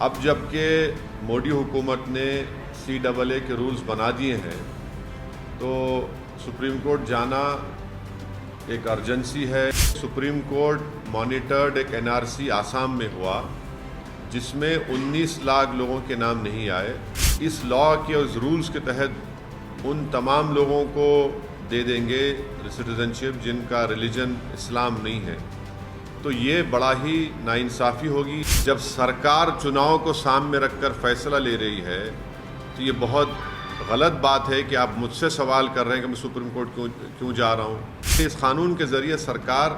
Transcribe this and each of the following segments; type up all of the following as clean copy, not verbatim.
اب جب کہ مودی حکومت نے CAA کے رولز بنا دیے ہیں تو سپریم کورٹ جانا ایک ارجنسی ہے۔ سپریم کورٹ مانیٹرڈ ایک NRC آسام میں ہوا جس میں 19 لاکھ لوگوں کے نام نہیں آئے۔ اس لاء کے اس رولز کے تحت ان تمام لوگوں کو دے دیں گے سٹیزنشپ جن کا ریلیجن اسلام نہیں ہے۔ تو یہ بڑا ہی ناانصافی ہوگی۔ جب سرکار چناؤ کو سامنے رکھ کر فیصلہ لے رہی ہے تو یہ بہت غلط بات ہے کہ آپ مجھ سے سوال کر رہے ہیں کہ میں سپریم کورٹ کیوں جا رہا ہوں۔ اس قانون کے ذریعے سرکار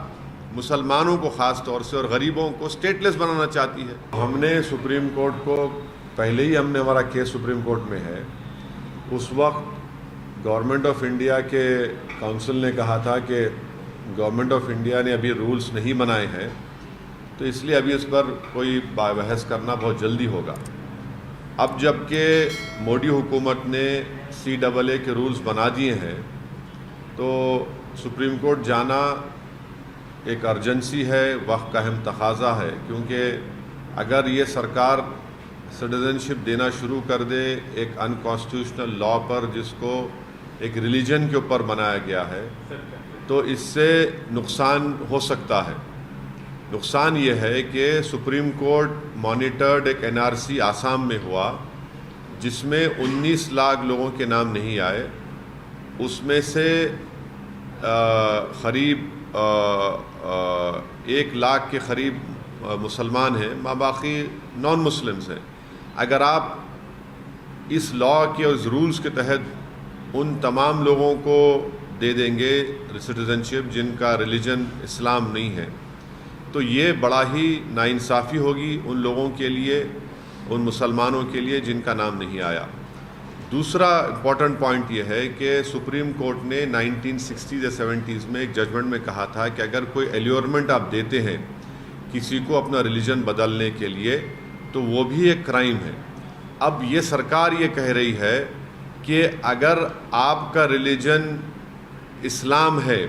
مسلمانوں کو خاص طور سے اور غریبوں کو اسٹیٹ لیس بنانا چاہتی ہے۔ ہم نے سپریم کورٹ کو پہلے ہی ہمارا کیس سپریم کورٹ میں ہے۔ اس وقت گورنمنٹ آف انڈیا کے کونسل نے کہا تھا کہ گورنمنٹ آف انڈیا نے ابھی رولز نہیں بنائے ہیں تو اس لیے ابھی اس پر کوئی بحث کرنا بہت جلدی ہوگا۔ اب جب کہ مودی حکومت نے CAA کے رولز بنا دیے ہیں تو سپریم کورٹ جانا ایک ارجنسی ہے، وقت کا اہم تقاضا ہے، کیونکہ اگر یہ سرکار سٹیزنشپ دینا شروع کر دے ایک انکانسٹیٹیوشنل لاء پر جس کو ایک ریلیجن کے اوپر بنایا گیا ہے تو اس سے نقصان ہو سکتا ہے۔ نقصان یہ ہے کہ سپریم کورٹ مانیٹرڈ ایک NRC آسام میں ہوا جس میں 19 لاکھ لوگوں کے نام نہیں آئے۔ اس میں سے قریب 1 لاکھ کے قریب مسلمان ہیں، باقی نان مسلمز ہیں۔ اگر آپ اس لاء کے اس رولز کے تحت ان تمام لوگوں کو دے دیں گے سٹیزنشپ جن کا ریلیجن اسلام نہیں ہے تو یہ بڑا ہی ناانصافی ہوگی ان لوگوں کے لیے، ان مسلمانوں کے لیے جن کا نام نہیں آیا۔ دوسرا امپورٹنٹ پوائنٹ یہ ہے کہ سپریم کورٹ نے 1960s یا 70s میں ایک ججمنٹ میں کہا تھا کہ اگر کوئی ایلیورمنٹ آپ دیتے ہیں کسی کو اپنا ریلیجن بدلنے کے لیے تو وہ بھی ایک کرائم ہے۔ اب یہ سرکار یہ کہہ رہی ہے کہ اگر آپ کا ریلیجن اسلام ہے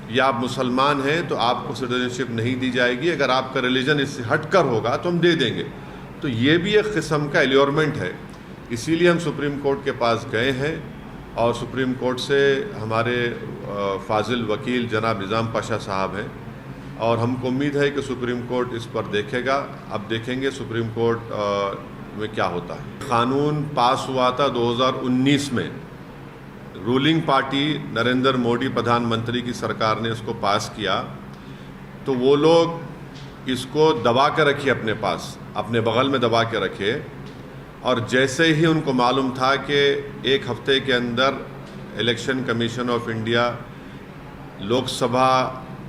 یا آپ مسلمان ہیں تو آپ کو سٹیزنشپ نہیں دی جائے گی، اگر آپ کا ریلیجن اس سے ہٹ کر ہوگا تو ہم دے دیں گے۔ تو یہ بھی ایک قسم کا ایلیورمنٹ ہے۔ اسی لیے ہم سپریم کورٹ کے پاس گئے ہیں اور سپریم کورٹ سے ہمارے فاضل وکیل جناب نظام پاشا صاحب ہیں اور ہم کو امید ہے کہ سپریم کورٹ اس پر دیکھے گا۔ اب دیکھیں گے سپریم کورٹ میں کیا ہوتا ہے۔ قانون پاس ہوا تھا 2019 میں، رولنگ پارٹی نریندر مودی پردھان منتری کی سرکار نے اس کو پاس کیا تو وہ لوگ اس کو دبا کے رکھے اپنے پاس، اپنے بغل میں دبا کے رکھے، اور جیسے ہی ان کو معلوم تھا کہ 1 ہفتے کے اندر election commission of India Lok Sabha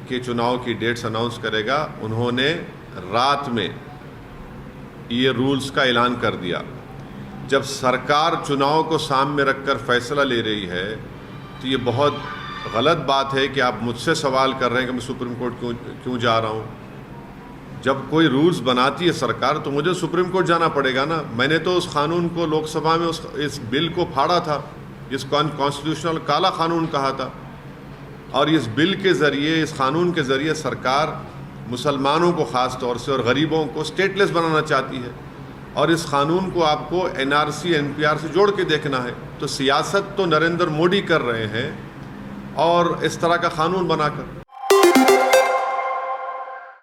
کے چناؤ کی ڈیٹس اناؤنس کرے گا، انہوں نے رات میں یہ رولز کا اعلان کر دیا۔ جب سرکار چناؤ کو سامنے رکھ کر فیصلہ لے رہی ہے تو یہ بہت غلط بات ہے کہ آپ مجھ سے سوال کر رہے ہیں کہ میں سپریم کورٹ کیوں جا رہا ہوں۔ جب کوئی رولز بناتی ہے سرکار تو مجھے سپریم کورٹ جانا پڑے گا نا۔ میں نے تو اس قانون کو لوک سبھا میں اس بل کو پھاڑا تھا جس کو کانسٹیٹیوشنل کالا قانون کہا تھا، اور اس بل کے ذریعے، اس قانون کے ذریعے سرکار مسلمانوں کو خاص طور سے اور غریبوں کو اسٹیٹ لیس بنانا چاہتی ہے، اور اس قانون کو آپ کو NRC NPR سے جوڑ کے دیکھنا ہے۔ تو سیاست تو نریندر مودی کر رہے ہیں اور اس طرح کا قانون بنا کر